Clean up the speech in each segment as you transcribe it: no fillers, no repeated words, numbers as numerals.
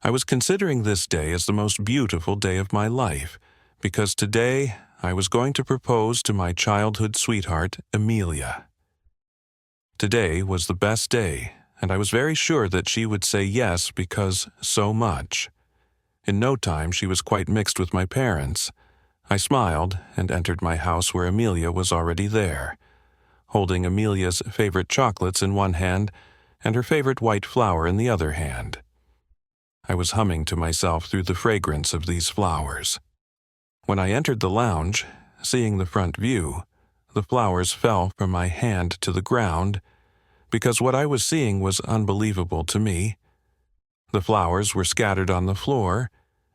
I was considering this day as the most beautiful day of my life, because today I was going to propose to my childhood sweetheart, Amelia. Today was the best day, and I was very sure that she would say yes because so much. In no time she was quite mixed with my parents. I smiled and entered my house where Amelia was already there, holding Amelia's favorite chocolates in one hand and her favorite white flower in the other hand. I was humming to myself through the fragrance of these flowers. When I entered the lounge, seeing the front view, the flowers fell from my hand to the ground, because what I was seeing was unbelievable to me. The flowers were scattered on the floor,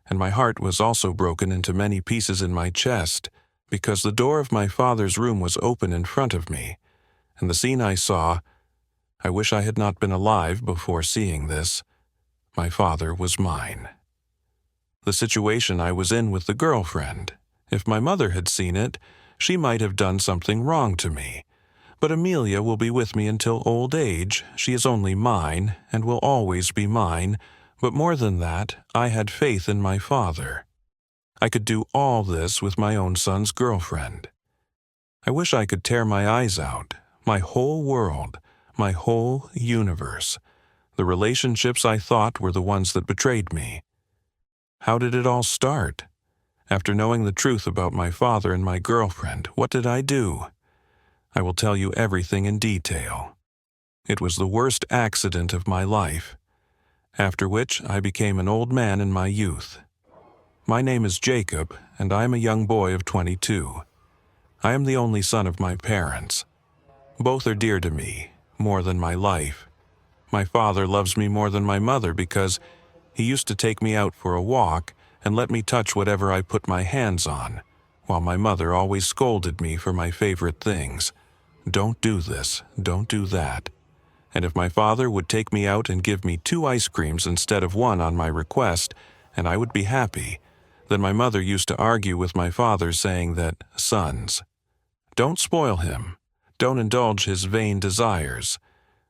and my heart was also broken into many pieces in my chest, because the door of my father's room was open in front of me, and the scene I saw, I wish I had not been alive before seeing this. My father was mine. The situation I was in with the girlfriend. If my mother had seen it, she might have done something wrong to me. But Amelia will be with me until old age. She is only mine, and will always be mine. But more than that, I had faith in my father. I could do all this with my own son's girlfriend. I wish I could tear my eyes out, my whole world, my whole universe. The relationships I thought were the ones that betrayed me. How did it all start? After knowing the truth about my father and my girlfriend, what did I do? I will tell you everything in detail. It was the worst accident of my life, after which I became an old man in my youth. My name is Jacob, and I am a young boy of 22. I am the only son of my parents. Both are dear to me, more than my life. My father loves me more than my mother because he used to take me out for a walk and let me touch whatever I put my hands on, while my mother always scolded me for my favorite things. Don't do this, don't do that. And if my father would take me out and give me 2 ice creams instead of 1 on my request, and I would be happy, then my mother used to argue with my father saying that, sons, don't spoil him, don't indulge his vain desires.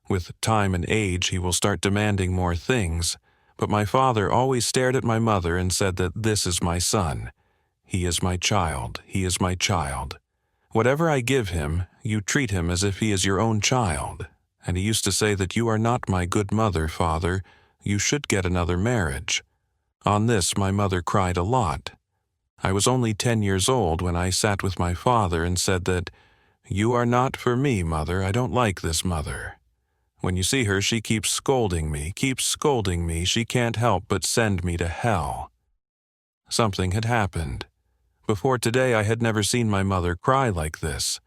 With time and age he will start demanding more things. But my father always stared at my mother and said that this is my son. He is my child, he is my child. Whatever I give him, you treat him as if he is your own child. And he used to say that you are not my good mother, father. You should get another marriage. On this my mother cried a lot. I was only 10 years old when I sat with my father and said that, you are not for me, mother. I don't like this mother. When you see her, she keeps scolding me. She can't help but send me to hell. Something had happened. Before today, I had never seen my mother cry like this.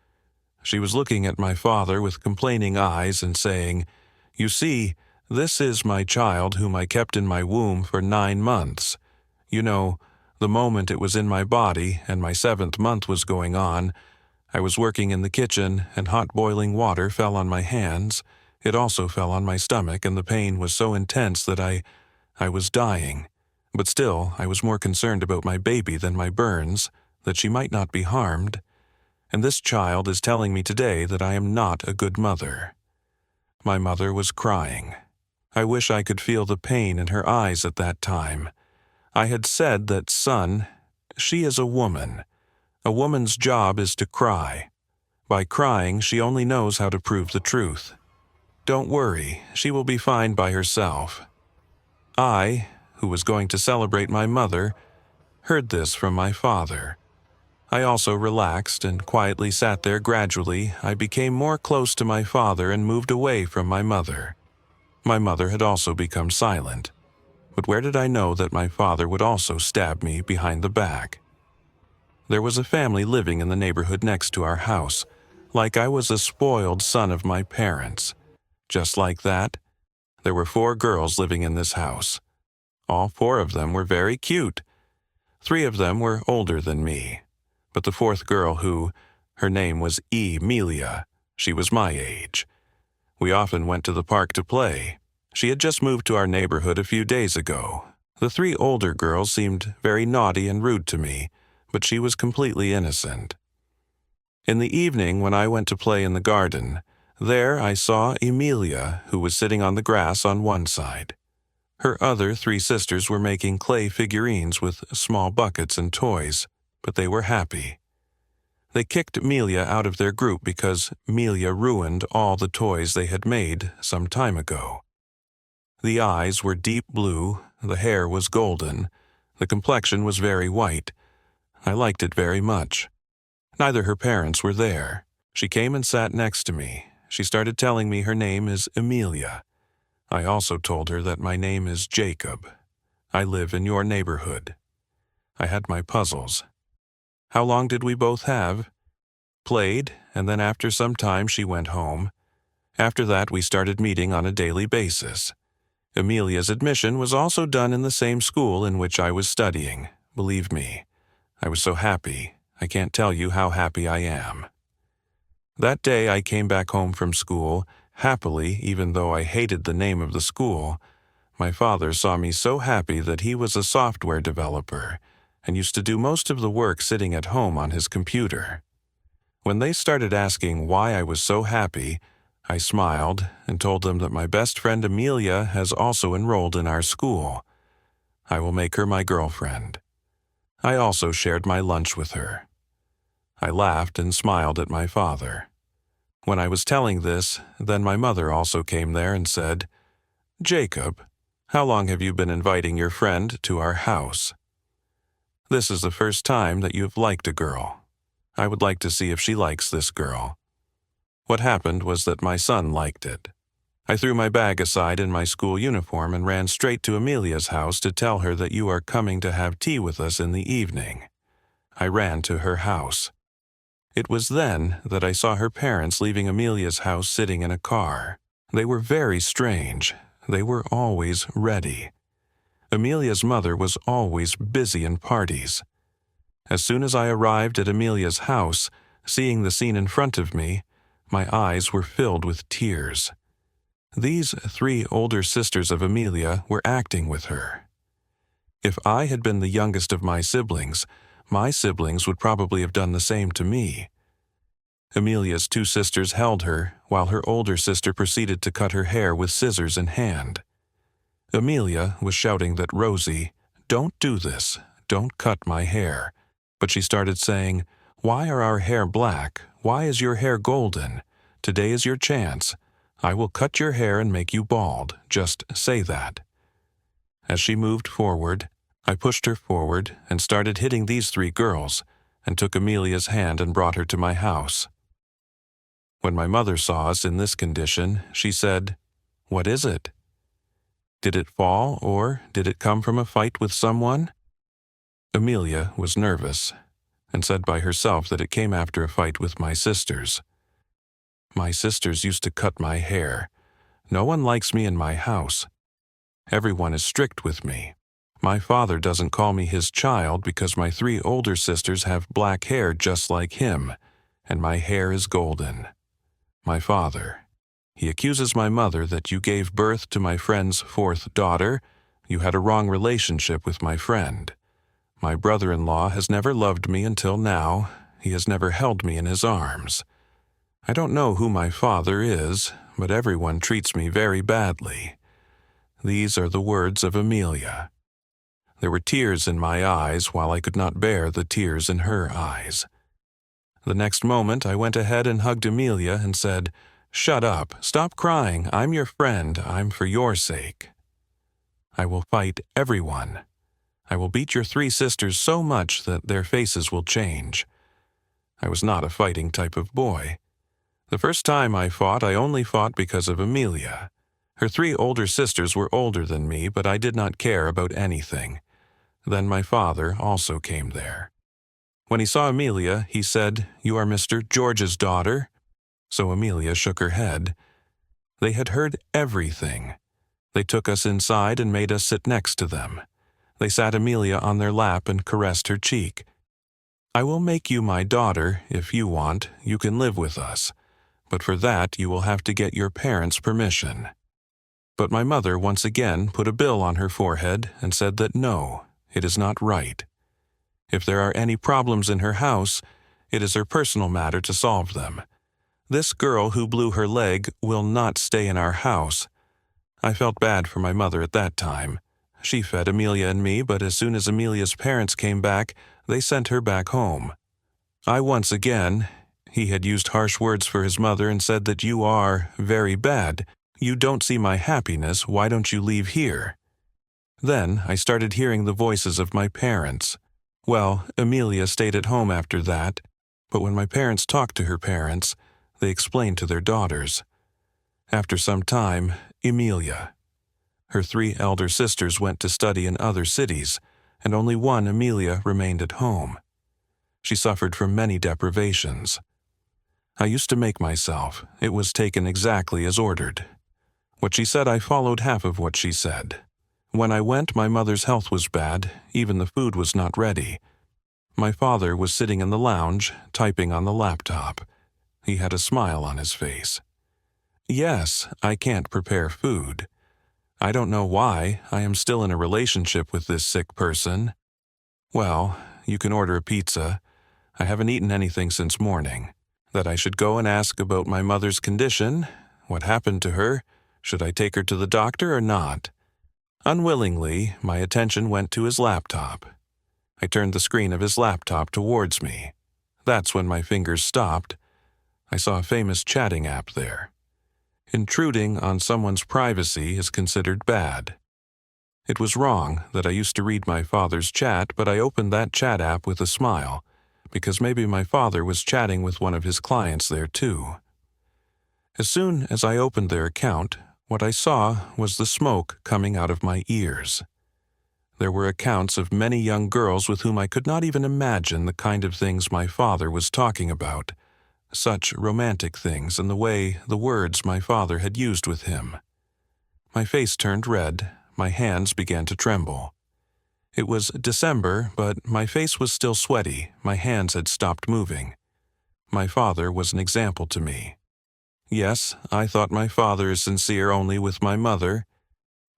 She was looking at my father with complaining eyes and saying, you see, this is my child whom I kept in my womb for 9 months. You know, the moment it was in my body and my 7th month was going on, I was working in the kitchen and hot boiling water fell on my hands. It also fell on my stomach, and the pain was so intense that I was dying. But still, I was more concerned about my baby than my burns, that she might not be harmed. And this child is telling me today that I am not a good mother. My mother was crying. I wish I could feel the pain in her eyes at that time. I had said that, son, she is a woman. A woman's job is to cry. By crying, she only knows how to prove the truth. Don't worry, she will be fine by herself. I, who was going to celebrate my mother, heard this from my father. I also relaxed and quietly sat there. Gradually, I became more close to my father and moved away from my mother. My mother had also become silent. But where did I know that my father would also stab me behind the back? There was a family living in the neighborhood next to our house, like I was a spoiled son of my parents. Just like that, there were 4 girls living in this house. All 4 of them were very cute. 3 of them were older than me, but the 4th girl her name was Amelia, she was my age. We often went to the park to play. She had just moved to our neighborhood a few days ago. The 3 older girls seemed very naughty and rude to me, but she was completely innocent. In the evening, when I went to play in the garden, there I saw Amelia, who was sitting on the grass on one side. Her other 3 sisters were making clay figurines with small buckets and toys, but they were happy. They kicked Amelia out of their group because Amelia ruined all the toys they had made some time ago. The eyes were deep blue, the hair was golden, the complexion was very white. I liked it very much. Neither her parents were there. She came and sat next to me. She started telling me her name is Amelia. I also told her that my name is Jacob. I live in your neighborhood. I had my puzzles. How long did we both have? Played, and then after some time she went home. After that we started meeting on a daily basis. Amelia's admission was also done in the same school in which I was studying. Believe me, I was so happy. I can't tell you how happy I am. That day I came back home from school, happily, even though I hated the name of the school. My father saw me so happy that he was a software developer and used to do most of the work sitting at home on his computer. When they started asking why I was so happy, I smiled and told them that my best friend Amelia has also enrolled in our school. I will make her my girlfriend. I also shared my lunch with her. I laughed and smiled at my father. When I was telling this, then my mother also came there and said, "Jacob, how long have you been inviting your friend to our house? This is the first time that you have liked a girl. I would like to see if she likes this girl." What happened was that my son liked it. I threw my bag aside in my school uniform and ran straight to Amelia's house to tell her that you are coming to have tea with us in the evening. I ran to her house. It was then that I saw her parents leaving Amelia's house sitting in a car. They were very strange. They were always ready. Amelia's mother was always busy in parties. As soon as I arrived at Amelia's house, seeing the scene in front of me, my eyes were filled with tears. These 3 older sisters of Amelia were acting with her. If I had been the youngest of my siblings would probably have done the same to me. Amelia's 2 sisters held her, while her older sister proceeded to cut her hair with scissors in hand. Amelia was shouting that Rosie, "Don't do this, don't cut my hair." But she started saying, "Why are our hair black? Why is your hair golden? Today is your chance. I will cut your hair and make you bald. Just say that." As she moved forward, I pushed her forward and started hitting these 3 girls, and took Amelia's hand and brought her to my house. When my mother saw us in this condition, she said, "What is it? Did it fall, or did it come from a fight with someone?" Amelia was nervous, and said by herself that it came after a fight with my sisters. My sisters used to cut my hair. No one likes me in my house. Everyone is strict with me. My father doesn't call me his child because my 3 older sisters have black hair just like him, and my hair is golden. My father. He accuses my mother that you gave birth to my friend's 4th daughter. You had a wrong relationship with my friend. My brother-in-law has never loved me until now. He has never held me in his arms. I don't know who my father is, but everyone treats me very badly. These are the words of Amelia. There were tears in my eyes while I could not bear the tears in her eyes. The next moment I went ahead and hugged Amelia and said, "Shut up, stop crying, I'm your friend, I'm for your sake. I will fight everyone. I will beat your 3 sisters so much that their faces will change." I was not a fighting type of boy. The first time I fought, I only fought because of Amelia. Her 3 older sisters were older than me, but I did not care about anything. Then my father also came there. When he saw Amelia, he said, "You are Mr. George's daughter?" So Amelia shook her head. They had heard everything. They took us inside and made us sit next to them. They sat Amelia on their lap and caressed her cheek. "I will make you my daughter. If you want, you can live with us. But for that, you will have to get your parents' permission." But my mother once again put a bill on her forehead and said that no, it is not right. If there are any problems in her house, it is her personal matter to solve them. This girl who blew her leg will not stay in our house. I felt bad for my mother at that time, She fed Amelia and me, but as soon as Amelia's parents came back, they sent her back home. I once again, he had used harsh words for his mother and said that you are very bad. You don't see my happiness, why don't you leave here? Then I started hearing the voices of my parents. Well, Amelia stayed at home after that, but when my parents talked to her parents, they explained to their daughters. After some time, Amelia. Her 3 elder sisters went to study in other cities, and only one, Amelia, remained at home. She suffered from many deprivations. I used to make myself. It was taken exactly as ordered. What she said, I followed half of what she said. When I went, my mother's health was bad, even the food was not ready. My father was sitting in the lounge, typing on the laptop. He had a smile on his face. Yes, I can't prepare food. I don't know why. I am still in a relationship with this sick person. Well, you can order a pizza. I haven't eaten anything since morning. That I should go and ask about my mother's condition, what happened to her, should I take her to the doctor or not? Unwillingly, my attention went to his laptop. I turned the screen of his laptop towards me. That's when my fingers stopped. I saw a famous chatting app there. Intruding on someone's privacy is considered bad. It was wrong that I used to read my father's chat, but I opened that chat app with a smile, because maybe my father was chatting with one of his clients there too. As soon as I opened their account, what I saw was the smoke coming out of my ears. There were accounts of many young girls with whom I could not even imagine the kind of things my father was talking about, such romantic things and the way the words my father had used with him. My face turned red, my hands began to tremble. It was December, but my face was still sweaty, my hands had stopped moving. My father was an example to me. Yes, I thought my father is sincere only with my mother.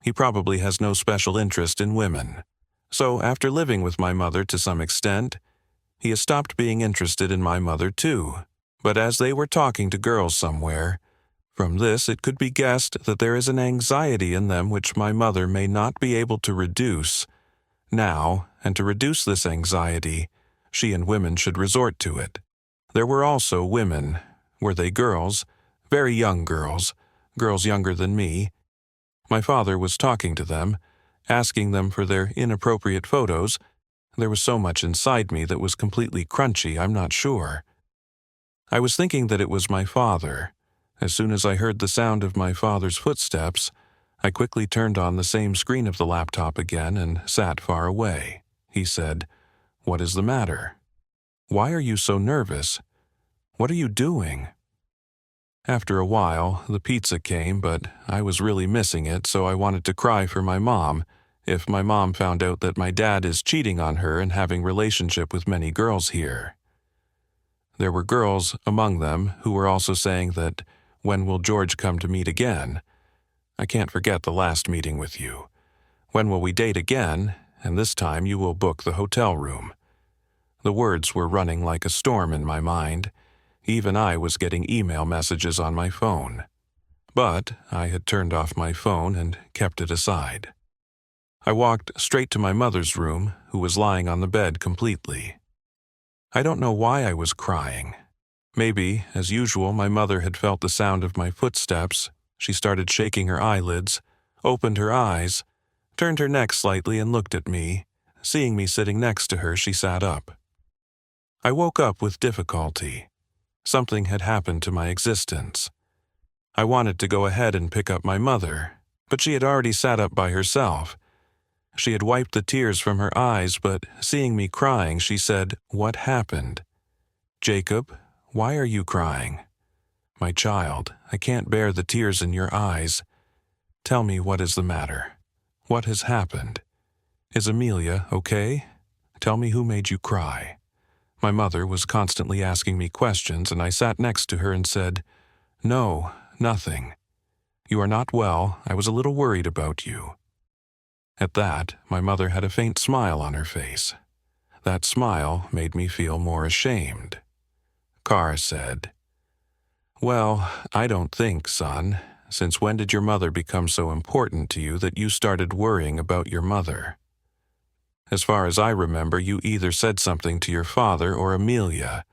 He probably has no special interest in women. So after living with my mother to some extent, he has stopped being interested in my mother too. But as they were talking to girls somewhere, from this it could be guessed that there is an anxiety in them which my mother may not be able to reduce. Now, and to reduce this anxiety, she and women should resort to it. There were also women. Were they girls? Very young girls younger than me. My father was talking to them, asking them for their inappropriate photos. There was so much inside me that was completely crunchy, I'm not sure. I was thinking that it was my father. As soon as I heard the sound of my father's footsteps, I quickly turned on the same screen of the laptop again and sat far away. He said, "What is the matter? Why are you so nervous? What are you doing?" After a while, the pizza came, but I was really missing it, so I wanted to cry for my mom, if my mom found out that my dad is cheating on her and having relationship with many girls here. There were girls among them who were also saying that, "When will George come to meet again? I can't forget the last meeting with you. When will we date again? And this time you will book the hotel room." The words were running like a storm in my mind. Even I was getting email messages on my phone. But I had turned off my phone and kept it aside. I walked straight to my mother's room, who was lying on the bed completely. I don't know why I was crying. Maybe, as usual, my mother had felt the sound of my footsteps. She started shaking her eyelids, opened her eyes, turned her neck slightly and looked at me. Seeing me sitting next to her, she sat up. I woke up with difficulty. Something had happened to my existence. I wanted to go ahead and pick up my mother, but she had already sat up by herself. She had wiped the tears from her eyes, but seeing me crying, she said, "What happened?" "Jacob, why are you crying?" "My child, I can't bear the tears in your eyes. Tell me what is the matter. What has happened? Is Amelia okay? Tell me who made you cry." My mother was constantly asking me questions, and I sat next to her and said, "No, nothing. You are not well. I was a little worried about you." At that, my mother had a faint smile on her face. That smile made me feel more ashamed. Carr said, "Well, I don't think, son. Since when did your mother become so important to you that you started worrying about your mother? As far as I remember, you either said something to your father or Amelia.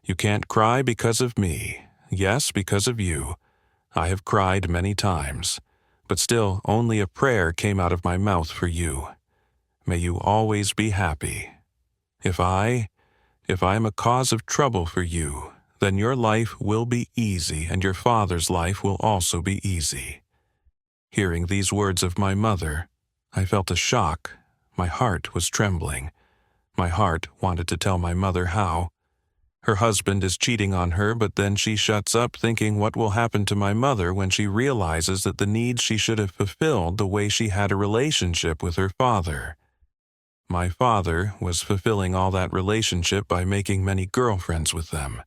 You can't cry because of me. Yes, because of you. I have cried many times, but still only a prayer came out of my mouth for you. May you always be happy. If I am a cause of trouble for you, then your life will be easy and your father's life will also be easy. Hearing these words of my mother, I felt a shock. My heart was trembling. My heart wanted to tell my mother how. Her husband is cheating on her, but then she shuts up thinking what will happen to my mother when she realizes that the needs she should have fulfilled the way she had a relationship with her father. My father was fulfilling all that relationship by making many girlfriends with them.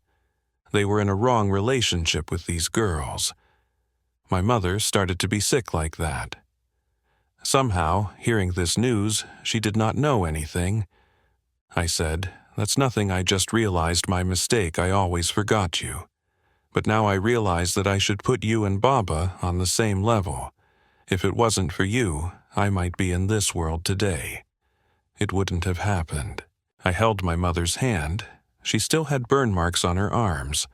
They were in a wrong relationship with these girls. My mother started to be sick like that. Somehow, hearing this news, she did not know anything. I said, "That's nothing, I just realized my mistake, I always forgot you. But now I realize that I should put you and Baba on the same level. If it wasn't for you, I might be in this world today. It wouldn't have happened." I held my mother's hand. She still had burn marks on her arms,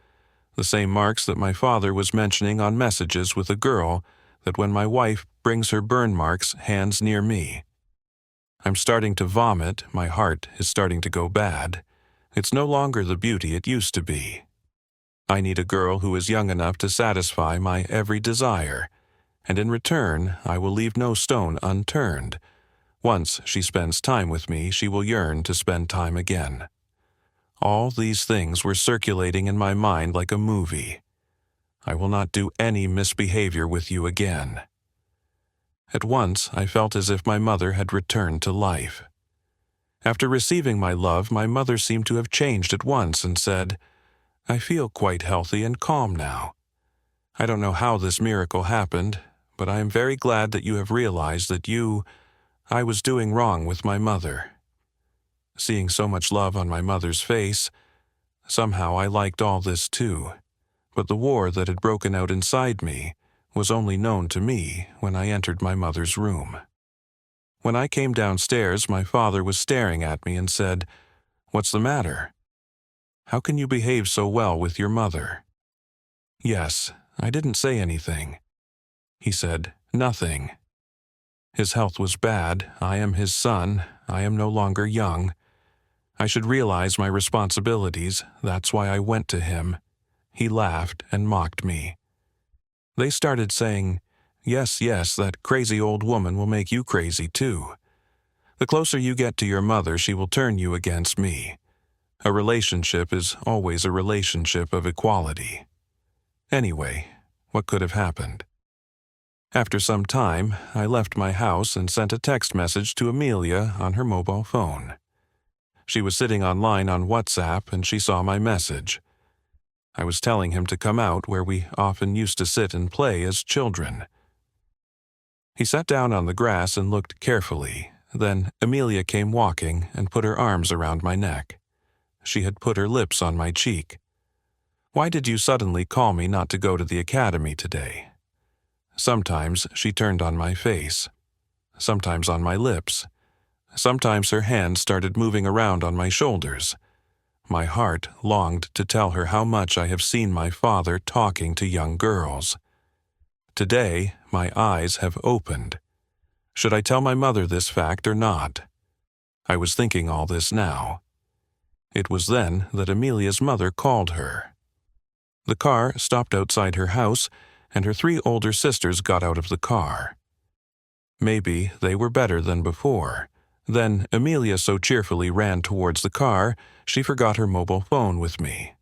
the same marks that my father was mentioning on messages with a girl, that when my wife brings her burn marks hands near me. I'm starting to vomit, my heart is starting to go bad. It's no longer the beauty it used to be. I need a girl who is young enough to satisfy my every desire, and in return I will leave no stone unturned. Once she spends time with me, she will yearn to spend time again. All these things were circulating in my mind like a movie. I will not do any misbehavior with you again. At once, I felt as if my mother had returned to life. After receiving my love, my mother seemed to have changed at once and said, "I feel quite healthy and calm now. I don't know how this miracle happened, but I am very glad that you have realized that I was doing wrong with my mother." Seeing so much love on my mother's face, somehow I liked all this too, but the war that had broken out inside me was only known to me when I entered my mother's room. When I came downstairs, my father was staring at me and said, "What's the matter? How can you behave so well with your mother?" Yes, I didn't say anything. He said, "Nothing. His health was bad. I am his son. I am no longer young. I should realize my responsibilities. That's why I went to him." He laughed and mocked me. They started saying, Yes, that crazy old woman will make you crazy too. The closer you get to your mother, she will turn you against me. A relationship is always a relationship of equality. Anyway, what could have happened? After some time, I left my house and sent a text message to Amelia on her mobile phone. She was sitting online on WhatsApp and she saw my message. I was telling him to come out where we often used to sit and play as children. He sat down on the grass and looked carefully. Then Amelia came walking and put her arms around my neck. She had put her lips on my cheek. "Why did you suddenly call me not to go to the academy today?" Sometimes she turned on my face, sometimes on my lips. Sometimes her hands started moving around on my shoulders. My heart longed to tell her how much I have seen my father talking to young girls. Today, my eyes have opened. Should I tell my mother this fact or not? I was thinking all this now. It was then that Amelia's mother called her. The car stopped outside her house, and her 3 older sisters got out of the car. Maybe they were better than before. Then Amelia so cheerfully ran towards the car, she forgot her mobile phone with me.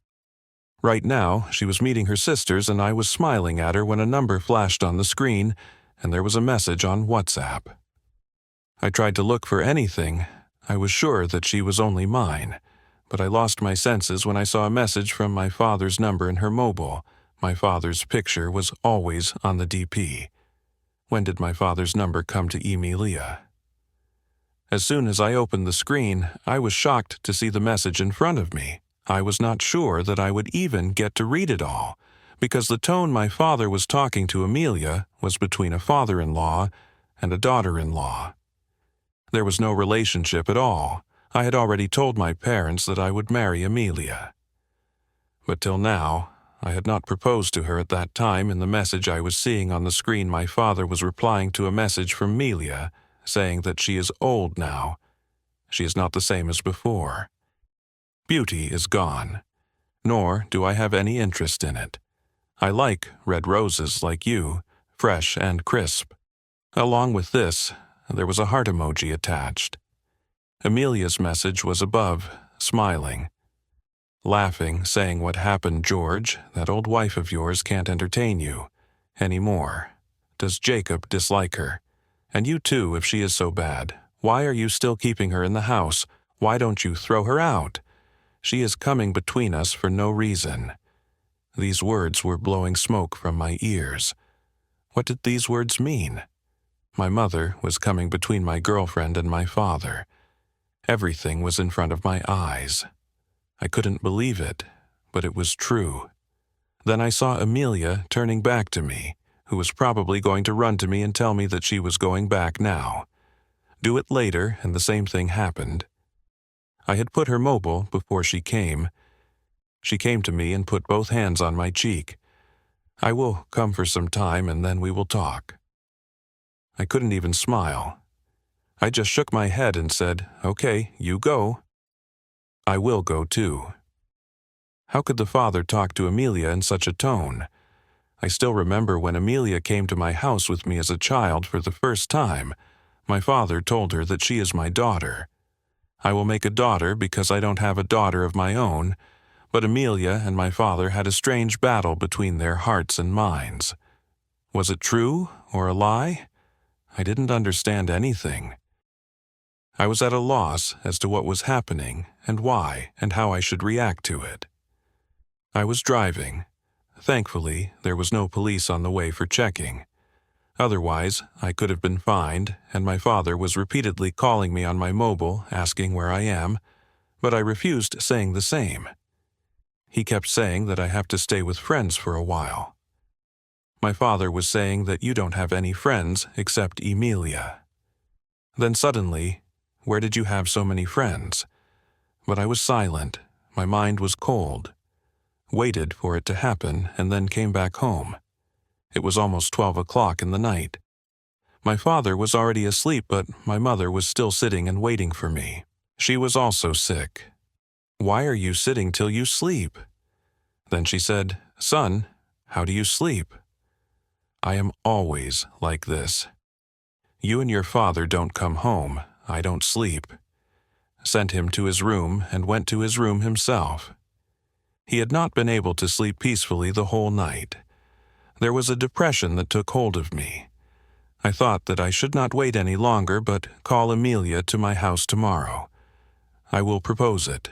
Right now, she was meeting her sisters and I was smiling at her when a number flashed on the screen and there was a message on WhatsApp. I tried to look for anything. I was sure that she was only mine, but I lost my senses when I saw a message from my father's number in her mobile. My father's picture was always on the DP. When did my father's number come to Emilia? As soon as I opened the screen, I was shocked to see the message in front of me. I was not sure that I would even get to read it all, because the tone my father was talking to Amelia was between a father-in-law and a daughter-in-law. There was no relationship at all. I had already told my parents that I would marry Amelia. But till now, I had not proposed to her at that time. In the message I was seeing on the screen, my father was replying to a message from Amelia, saying that she is old now. She is not the same as before. Beauty is gone, nor do I have any interest in it. I like red roses like you, fresh and crisp. Along with this, there was a heart emoji attached. Amelia's message was above, smiling. Laughing, saying, "What happened, George? That old wife of yours can't entertain you anymore. Does Jacob dislike her? And you too, if she is so bad. Why are you still keeping her in the house? Why don't you throw her out? She is coming between us for no reason." These words were blowing smoke from my ears. What did these words mean? My mother was coming between my girlfriend and my father. Everything was in front of my eyes. I couldn't believe it, but it was true. Then I saw Amelia turning back to me, who was probably going to run to me and tell me that she was going back now. Do it later, and the same thing happened. I had put her mobile before she came. She came to me and put both hands on my cheek. "I will come for some time, and then we will talk." I couldn't even smile. I just shook my head and said, "Okay, you go." I will go too. How could the father talk to Amelia in such a tone? I still remember when Amelia came to my house with me as a child for the first time. My father told her that she is my daughter. I will make a daughter because I don't have a daughter of my own, but Amelia and my father had a strange battle between their hearts and minds. Was it true or a lie? I didn't understand anything. I was at a loss as to what was happening and why and how I should react to it. I was driving. Thankfully, there was no police on the way for checking. Otherwise, I could have been fined, and my father was repeatedly calling me on my mobile, asking where I am, but I refused saying the same. He kept saying that I have to stay with friends for a while. My father was saying that you don't have any friends except Amelia. Then suddenly, "Where did you have so many friends?" But I was silent. My mind was cold. Waited for it to happen and then came back home. It was almost 12 o'clock in the night. My father was already asleep, but my mother was still sitting and waiting for me. She was also sick. "Why are you sitting till you sleep?" Then she said, "Son, how do you sleep?" I am always like this. You and your father don't come home. I don't sleep. Sent him to his room and went to his room himself. He had not been able to sleep peacefully the whole night. There was a depression that took hold of me. I thought that I should not wait any longer, but call Amelia to my house tomorrow. I will propose it.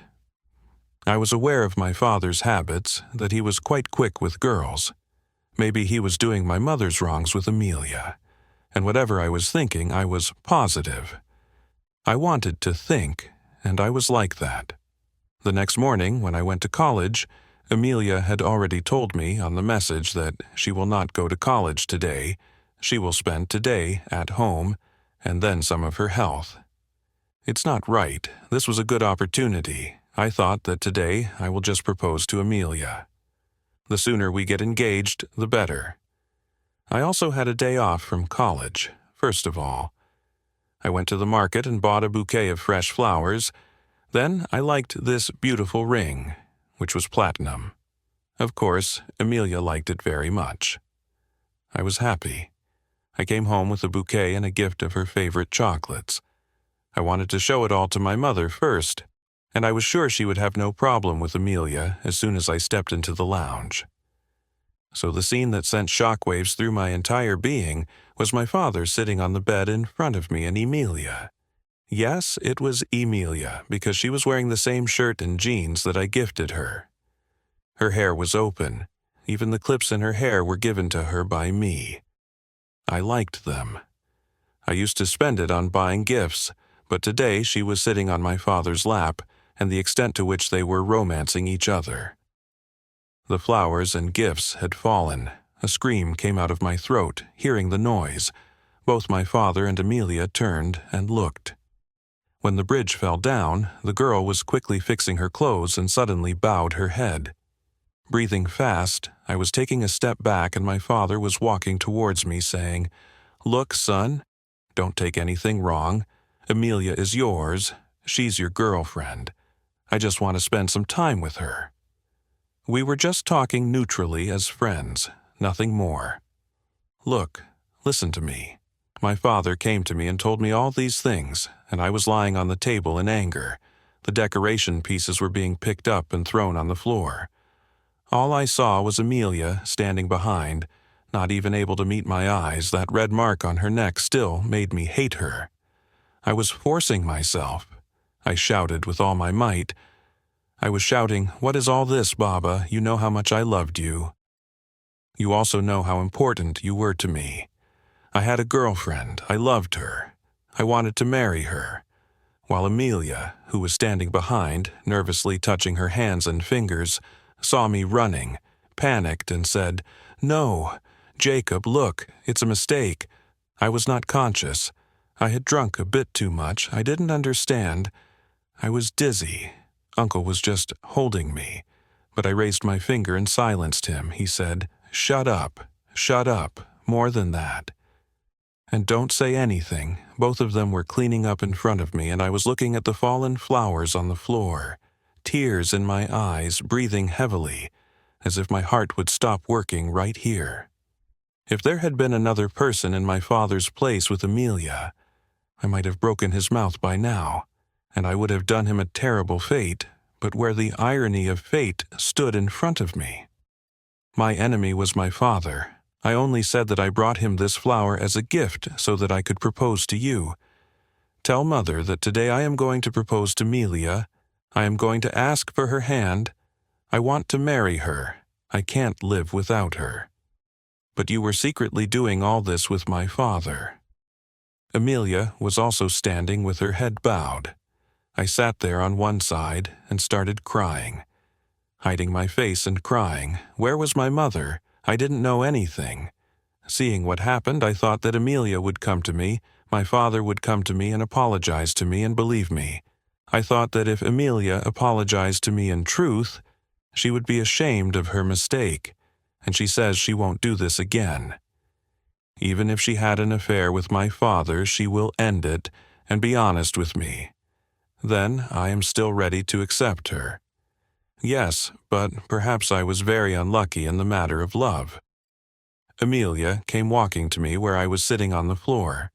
I was aware of my father's habits, that he was quite quick with girls. Maybe he was doing my mother's wrongs with Amelia. And whatever I was thinking, I was positive. I wanted to think, and I was like that. The next morning, when I went to college, Amelia had already told me on the message that she will not go to college today. She will spend today at home, and then some of her health. It's not right. This was a good opportunity. I thought that today I will just propose to Amelia. The sooner we get engaged, the better. I also had a day off from college, first of all. I went to the market and bought a bouquet of fresh flowers. Then I liked this beautiful ring, which was platinum. Of course, Amelia liked it very much. I was happy. I came home with a bouquet and a gift of her favorite chocolates. I wanted to show it all to my mother first, and I was sure she would have no problem with Amelia as soon as I stepped into the lounge. So the scene that sent shockwaves through my entire being was my father sitting on the bed in front of me and Amelia. Yes, it was Amelia, because she was wearing the same shirt and jeans that I gifted her. Her hair was open. Even the clips in her hair were given to her by me. I liked them. I used to spend it on buying gifts, but today she was sitting on my father's lap, and the extent to which they were romancing each other. The flowers and gifts had fallen. A scream came out of my throat, hearing the noise. Both my father and Amelia turned and looked. When the bridge fell down, the girl was quickly fixing her clothes and suddenly bowed her head. Breathing fast, I was taking a step back and my father was walking towards me saying, "Look, son, don't take anything wrong. Amelia is yours. She's your girlfriend. I just want to spend some time with her." We were just talking neutrally as friends, nothing more. "Look, listen to me." My father came to me and told me all these things, and I was lying on the table in anger. The decoration pieces were being picked up and thrown on the floor. All I saw was Amelia standing behind, not even able to meet my eyes. That red mark on her neck still made me hate her. I was forcing myself. I shouted with all my might. I was shouting, "What is all this, Baba? You know how much I loved you. You also know how important you were to me. I had a girlfriend. I loved her. I wanted to marry her." While Amelia, who was standing behind, nervously touching her hands and fingers, saw me running, panicked, and said, "No, Jacob, look, it's a mistake." I was not conscious. I had drunk a bit too much. I didn't understand. I was dizzy. Uncle was just holding me. But I raised my finger and silenced him. He said, "Shut up, more than that. And don't say anything." Both of them were cleaning up in front of me, and I was looking at the fallen flowers on the floor, tears in my eyes, breathing heavily, as if my heart would stop working right here. If there had been another person in my father's place with Amelia, I might have broken his mouth by now, and I would have done him a terrible fate, but where the irony of fate stood in front of me. My enemy was my father. I only said that I brought him this flower as a gift so that I could propose to you. Tell Mother that today I am going to propose to Amelia. I am going to ask for her hand. I want to marry her. I can't live without her. But you were secretly doing all this with my father." Amelia was also standing with her head bowed. I sat there on one side and started crying. Hiding my face and crying. Where was my mother? I didn't know anything. Seeing what happened, I thought that Amelia would come to me, my father would come to me and apologize to me and believe me. I thought that if Amelia apologized to me in truth, she would be ashamed of her mistake, and she says she won't do this again. Even if she had an affair with my father, she will end it and be honest with me. Then I am still ready to accept her. Yes, but perhaps I was very unlucky in the matter of love. Amelia came walking to me where I was sitting on the floor.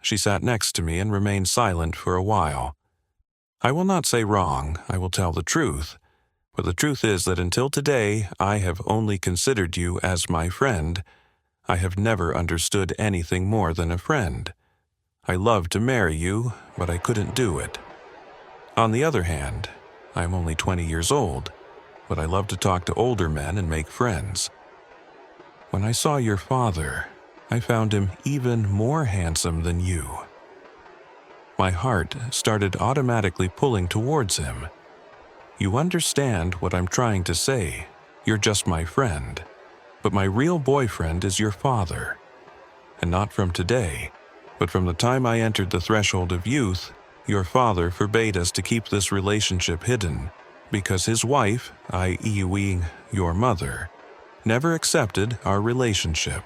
She sat next to me and remained silent for a while. I will not say wrong, I will tell the truth. But the truth is that until today I have only considered you as my friend. I have never understood anything more than a friend. I loved to marry you, but I couldn't do it. On the other hand, I am only 20 years old, but I love to talk to older men and make friends. When I saw your father, I found him even more handsome than you. My heart started automatically pulling towards him. You understand what I'm trying to say. You're just my friend. But my real boyfriend is your father. And not from today, but from the time I entered the threshold of youth, your father forbade us to keep this relationship hidden, because his wife, i.e. your mother, never accepted our relationship.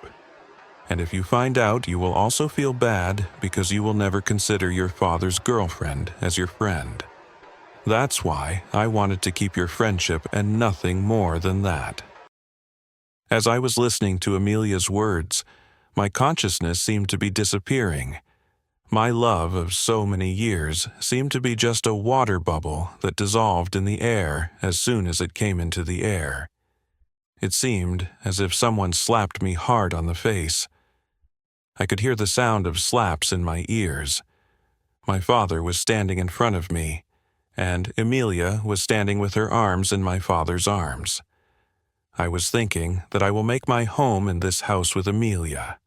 And if you find out, you will also feel bad because you will never consider your father's girlfriend as your friend. That's why I wanted to keep your friendship and nothing more than that. As I was listening to Amelia's words, my consciousness seemed to be disappearing. My love of so many years seemed to be just a water bubble that dissolved in the air as soon as it came into the air. It seemed as if someone slapped me hard on the face. I could hear the sound of slaps in my ears. My father was standing in front of me, and Amelia was standing with her arms in my father's arms. I was thinking that I will make my home in this house with Amelia.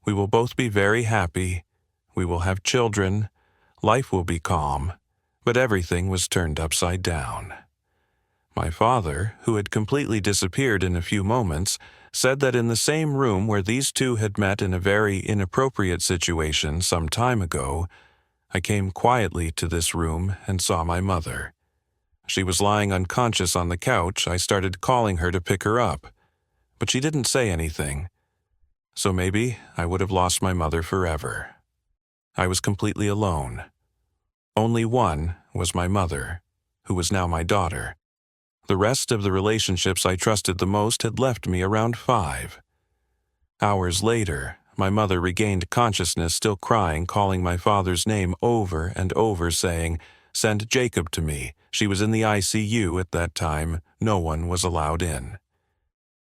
We will both be very happy. We will have children. Life will be calm. But everything was turned upside down. My father, who had completely disappeared in a few moments, said that in the same room where these two had met in a very inappropriate situation some time ago, I came quietly to this room and saw my mother. She was lying unconscious on the couch. I started calling her to pick her up, but she didn't say anything. So maybe I would have lost my mother forever. I was completely alone. Only one was my mother, who was now my daughter. The rest of the relationships I trusted the most had left me around 5. Hours later, my mother regained consciousness, still crying, calling my father's name over and over, saying, "Send Jacob to me." She was in the ICU at that time. No one was allowed in.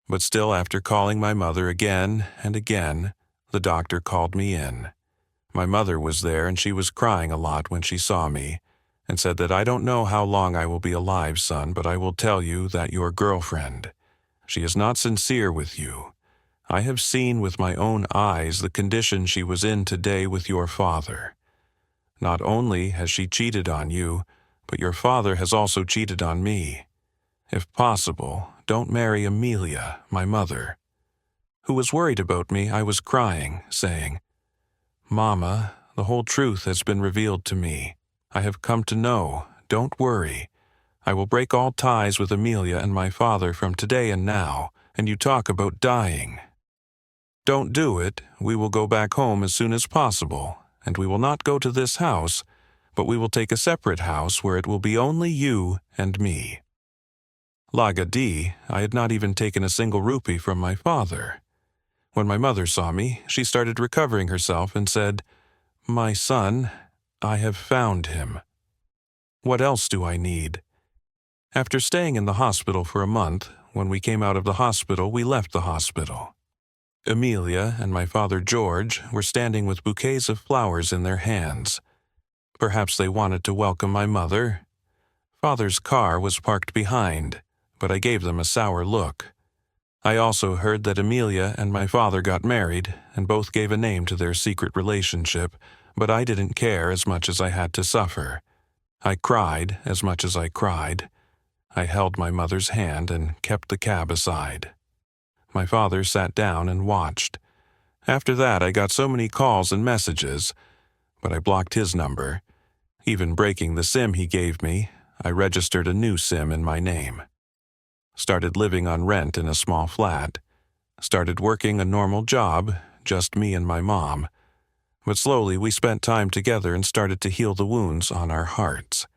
But still, after calling my mother again and again, the doctor called me in. My mother was there, and she was crying a lot when she saw me, and said that, "I don't know how long I will be alive, son, but I will tell you that your girlfriend, she is not sincere with you. I have seen with my own eyes the condition she was in today with your father. Not only has she cheated on you, but your father has also cheated on me. If possible, don't marry Amelia, my mother." Who was worried about me, I was crying, saying, "Mama, the whole truth has been revealed to me. I have come to know. Don't worry. I will break all ties with Amelia and my father from today and now, and you talk about dying. Don't do it. We will go back home as soon as possible, and we will not go to this house, but we will take a separate house where it will be only you and me." Lagadi, I had not even taken a single rupee from my father. When my mother saw me, she started recovering herself and said, "My son, I have found him. What else do I need?" After staying in the hospital for a month, when we came out of the hospital, we left the hospital. Amelia and my father George were standing with bouquets of flowers in their hands. Perhaps they wanted to welcome my mother. Father's car was parked behind, but I gave them a sour look. I also heard that Amelia and my father got married, and both gave a name to their secret relationship, but I didn't care as much as I had to suffer. I cried as much as I cried. I held my mother's hand and kept the cab aside. My father sat down and watched. After that, I got so many calls and messages, but I blocked his number. Even breaking the SIM he gave me, I registered a new SIM in my name. Started living on rent in a small flat. Started working a normal job, just me and my mom. But slowly we spent time together and started to heal the wounds on our hearts.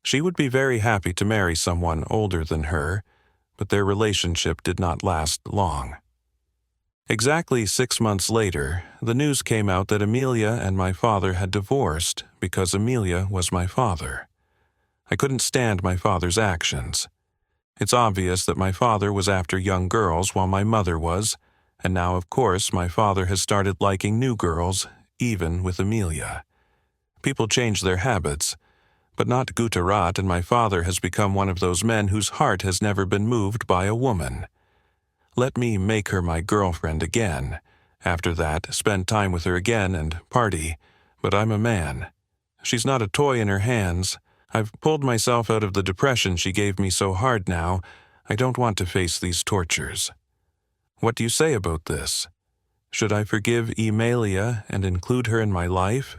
She would be very happy to marry someone older than her, but their relationship did not last long. Exactly 6 months later, the news came out that Amelia and my father had divorced because Amelia was my father. I couldn't stand my father's actions. It's obvious that my father was after young girls while my mother was, and now, of course, my father has started liking new girls, even with Amelia. People change their habits, but not Gujarat, and my father has become one of those men whose heart has never been moved by a woman. Let me make her my girlfriend again. After that, spend time with her again and party, but I'm a man. She's not a toy in her hands. I've pulled myself out of the depression she gave me so hard now. I don't want to face these tortures. What do you say about this? Should I forgive Emalia and include her in my life?